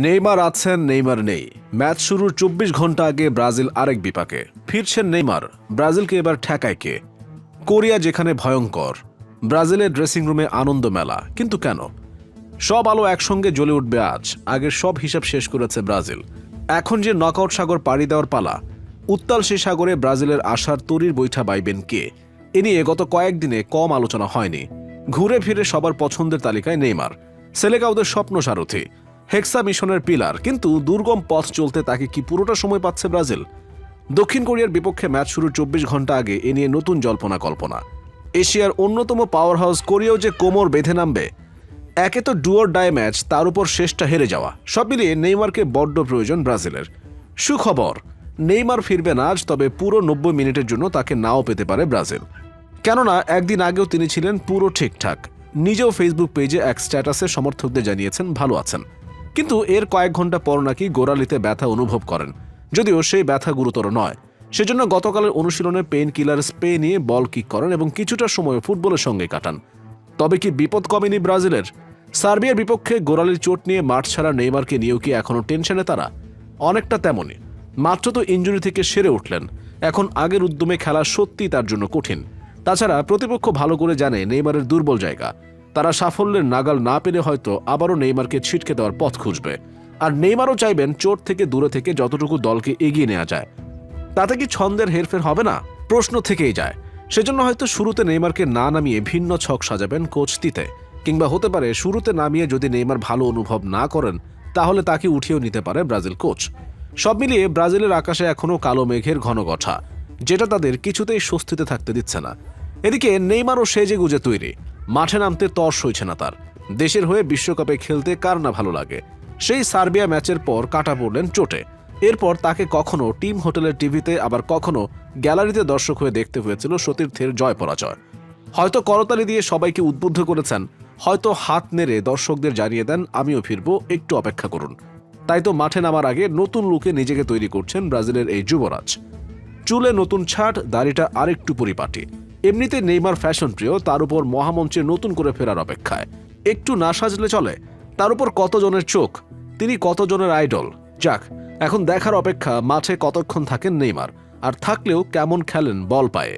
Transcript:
Neymar আছেন, Neymar নেই। Match শুরুর ২৪ ঘন্টা আগে ব্রাজিল আরেক বিপাকে ফিরছেন নেইমার। ব্রাজিলকে এবার ঠেকায় কে? কোরিয়া যেখানে ভয়ঙ্কর, ব্রাজিলের ড্রেসিং রুমে আনন্দ মেলা। কিন্তু কেন? সব আলো একসঙ্গে জ্বলে উঠবে আজ। আগের সব হিসাব শেষ করেছে ব্রাজিল। এখন যে নকআউট সাগর পাড়ি দেওয়ার পালা, উত্তাল সে সাগরে ব্রাজিলের আশার তরির বৈঠা বাইবেন কে? এ নিয়ে গত কয়েকদিনে কম আলোচনা হয়নি। ঘুরে ফিরে সবার পছন্দের তালিকায় নেইমার, সেলেকাউদের স্বপ্ন সারথি, হেক্সা মিশনের পিলার। কিন্তু দুর্গম পথ চলতে তাকে কি পুরোটা সময় পাচ্ছে ব্রাজিল? দক্ষিণ কোরিয়ার বিপক্ষে ম্যাচ শুরুর ২৪ ঘন্টা আগে এ নিয়ে নতুন জল্পনা কল্পনা। এশিয়ার অন্যতম পাওয়ার হাউস কোরিয়াও যে কোমর বেঁধে নামবে। একে তো ডুয়ার ডাই ম্যাচ, তার উপর শেষটা হেরে যাওয়া। সব মিলিয়ে নেইমারকে বড্ড প্রয়োজন ব্রাজিলের। সুখবর, নেইমার ফিরবেন আজ, তবে পুরো ৯০ মিনিটের জন্য তাকে নাও পেতে পারে ব্রাজিল। কেননা একদিন আগেও তিনি ছিলেন পুরো ঠিকঠাক। নিজেও ফেসবুক পেজে এক স্ট্যাটাসে সমর্থকদের জানিয়েছেন ভালো আছেন। কিন্তু এর কয়েক ঘন্টা পর নাকি গোড়ালিতে ব্যথা অনুভব করেন, যদিও সেই ব্যথা গুরুতর নয়। সেজন্য গতকালের অনুশীলনে পেইন কিলার স্প্রে নিয়ে বল কিক করেন এবং কিছুটা সময় ফুটবলের সঙ্গে কাটান। তবে কি বিপদ কমেনি ব্রাজিলের? সার্বিয়ার বিপক্ষে গোড়ালির চোট নিয়ে মাঠ ছাড়া নেইমারকে নিয়েও কি এখনও টেনশনে তারা? অনেকটা তেমনই। মাত্র তো ইনজুরি থেকে সেরে উঠলেন, এখন আগের উদ্যমে খেলা সত্যি তার জন্য কঠিন। তাছাড়া প্রতিপক্ষ ভালো করে জানে নেইমারের দুর্বল জায়গা। তারা সাফল্যের নাগাল না পেলে হয়তো আবারও নেইমারকে ছিটকে দেওয়ার পথ খুঁজবে। আর নেইমারও চাইবেন চোট থেকে দূরে থেকে যতটুকু দলকে এগিয়ে নেওয়া যায়। তাতে কি ছন্দের হেরফের হবে না? প্রশ্ন থেকেই যায়। সেজন্য হয়তো শুরুতে নেইমারকে না নামিয়ে ভিন্ন ছক সাজাবেন কোচ তিতে। কিংবা হতে পারে শুরুতে নামিয়ে যদি নেইমার ভালো অনুভব না করেন, তাহলে তাকে উঠিয়েও নিতে পারে ব্রাজিল কোচ। সব মিলিয়ে ব্রাজিলের আকাশে এখনও কালো মেঘের ঘন গঠা, যেটা তাদের কিছুতেই স্বস্তিতে থাকতে দিচ্ছে না। এদিকে নেইমারও সেজে গুজে তৈরি। মাঠে নামতে তর সইছে না তার। দেশের হয়ে বিশ্বকাপে খেলতে কার না ভালো লাগে? সেই সার্বিয়া ম্যাচের পর কাটা পড়লেন চোটে। এরপর তাকে কখনো টিম হোটেলের টিভিতে, আবার কখনো গ্যালারিতে দর্শক হয়ে দেখতে হয়েছিল সতীর্থের জয় পরাজয়। হয়তো করতালি দিয়ে সবাইকে উদ্বুদ্ধ করেছেন, হয়তো হাত নেড়ে দর্শকদের জানিয়ে দেন আমিও ফিরবো, একটু অপেক্ষা করুন। তাই তো মাঠে নামার আগে নতুন লুকে নিজেকে তৈরি করছেন ব্রাজিলের এই যুবরাজ। চুলে নতুন ছাট, দাড়িটা আরেকটু পরিপাটি। এমনিতে নেইমার ফ্যাশন প্রিয়, তার উপর মহামঞ্চে নতুন করে ফেরার অপেক্ষায়। একটু না সাজলে চলে? তার উপর কতজনের চোখ, তিনি কতজনের আইডল। যাক, এখন দেখার অপেক্ষা মাঠে কতক্ষণ থাকেন নেইমার, আর থাকলেও কেমন খেলেন বল পায়ে।